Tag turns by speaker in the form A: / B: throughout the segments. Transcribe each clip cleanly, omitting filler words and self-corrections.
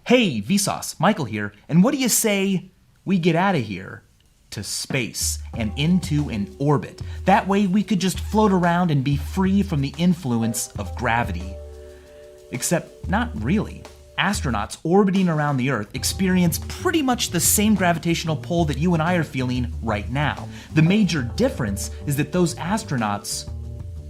A: Hey, Vsauce, Michael here, and what do you say we get out of here to space and into an orbit? That way we could just float around and be free from the influence of gravity. Except not really. Astronauts orbiting around the Earth experience pretty much the same gravitational pull that you and I are feeling right now. The major difference is that those astronauts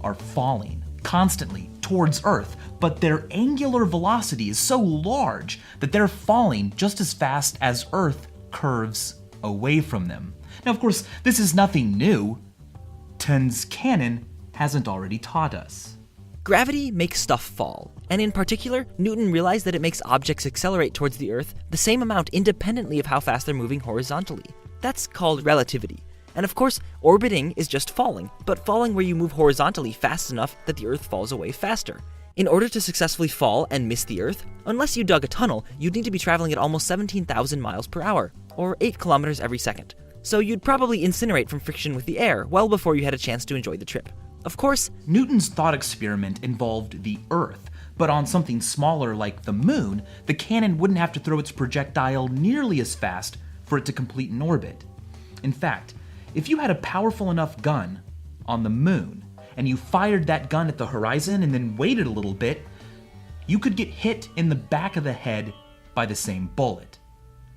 A: are falling constantly towards Earth, but their angular velocity is so large that they're falling just as fast as Earth curves away from them. Now, of course, this is nothing new. Tun's canon hasn't already taught us.
B: Gravity makes stuff fall, and in particular, Newton realized that it makes objects accelerate towards the Earth the same amount independently of how fast they're moving horizontally. That's called relativity. And of course, orbiting is just falling, but falling where you move horizontally fast enough that the Earth falls away faster. In order to successfully fall and miss the Earth, unless you dug a tunnel, you'd need to be traveling at almost 17,000 miles per hour, or 8 kilometers every second. So you'd probably incinerate from friction with the air well before you had a chance to enjoy the trip. Of course,
A: Newton's thought experiment involved the Earth, but on something smaller like the Moon, the cannon wouldn't have to throw its projectile nearly as fast for it to complete an orbit. In fact, if you had a powerful enough gun on the Moon, and you fired that gun at the horizon and then waited a little bit, you could get hit in the back of the head by the same bullet.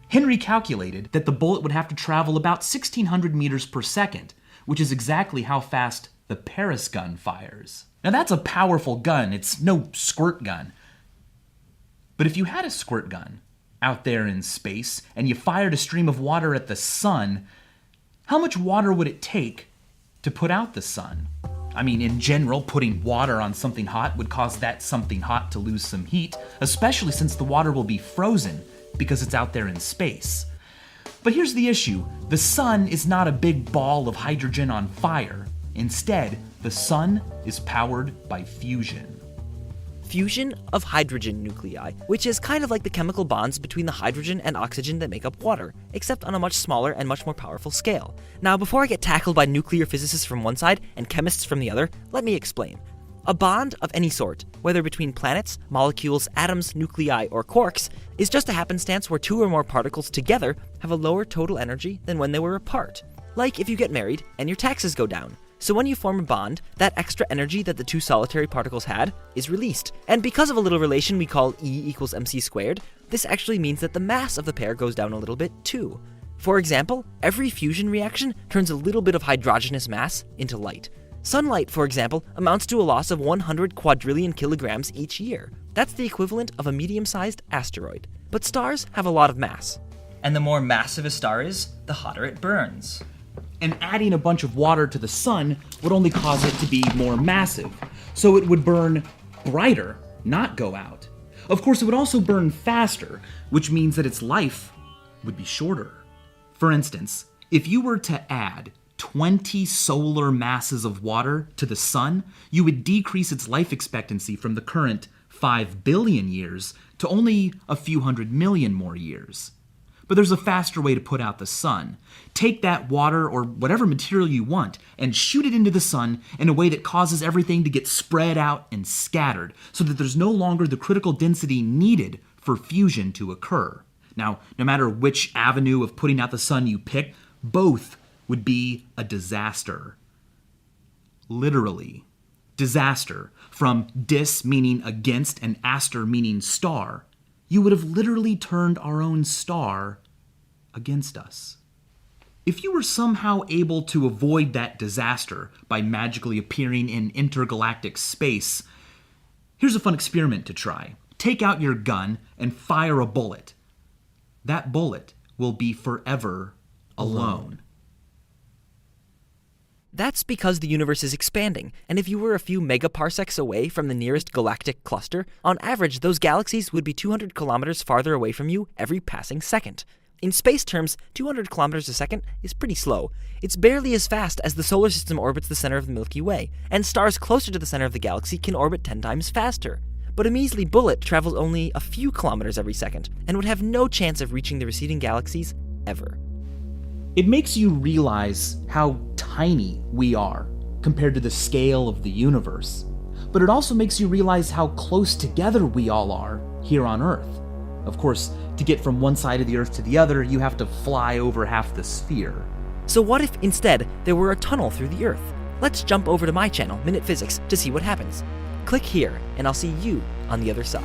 A: Henry calculated that the bullet would have to travel about 1,600 meters per second, which is exactly how fast the Paris gun fires. Now that's a powerful gun, it's no squirt gun. But if you had a squirt gun out there in space and you fired a stream of water at the sun, how much water would it take to put out the sun? I mean, in general, putting water on something hot would cause that something hot to lose some heat, especially since the water will be frozen because it's out there in space. But here's the issue. The sun is not a big ball of hydrogen on fire. Instead, the sun is powered by fusion.
B: Fusion of hydrogen nuclei, which is kind of like the chemical bonds between the hydrogen and oxygen that make up water, except on a much smaller and much more powerful scale. Now, before I get tackled by nuclear physicists from one side and chemists from the other, let me explain. A bond of any sort, whether between planets, molecules, atoms, nuclei, or quarks, is just a happenstance where two or more particles together have a lower total energy than when they were apart. Like if you get married and your taxes go down. So when you form a bond, that extra energy that the two solitary particles had is released. And because of a little relation we call E equals mc squared, this actually means that the mass of the pair goes down a little bit too. For example, every fusion reaction turns a little bit of hydrogenous mass into light. Sunlight, for example, amounts to a loss of 100 quadrillion kilograms each year. That's the equivalent of a medium-sized asteroid. But stars have a lot of mass.
C: And the more massive a star is, the hotter it burns.
A: And adding a bunch of water to the sun would only cause it to be more massive. So it would burn brighter, not go out. Of course, it would also burn faster, which means that its life would be shorter. For instance, if you were to add 20 solar masses of water to the sun, you would decrease its life expectancy from the current 5 billion years to only a few hundred million more years. But there's a faster way to put out the sun. Take that water or whatever material you want and shoot it into the sun in a way that causes everything to get spread out and scattered so that there's no longer the critical density needed for fusion to occur. Now, no matter which avenue of putting out the sun you pick, both would be a disaster. Literally. Disaster. From dis meaning against and aster meaning star. You would have literally turned our own star against us. If you were somehow able to avoid that disaster by magically appearing in intergalactic space, here's a fun experiment to try. Take out your gun and fire a bullet. That bullet will be forever alone.
B: That's because the universe is expanding, and if you were a few megaparsecs away from the nearest galactic cluster, on average those galaxies would be 200 kilometers farther away from you every passing second. In space terms, 200 kilometers a second is pretty slow. It's barely as fast as the solar system orbits the center of the Milky Way, and stars closer to the center of the galaxy can orbit 10 times faster. But a measly bullet travels only a few kilometers every second, and would have no chance of reaching the receding galaxies ever.
A: It makes you realize how tiny we are compared to the scale of the universe. But it also makes you realize how close together we all are here on Earth. Of course, to get from one side of the Earth to the other, you have to fly over half the sphere.
B: So what if instead there were a tunnel through the Earth? Let's jump over to my channel, MinutePhysics, to see what happens. Click here, and I'll see you on the other side.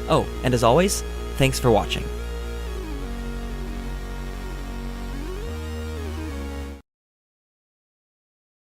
B: Oh, and as always, thanks for watching.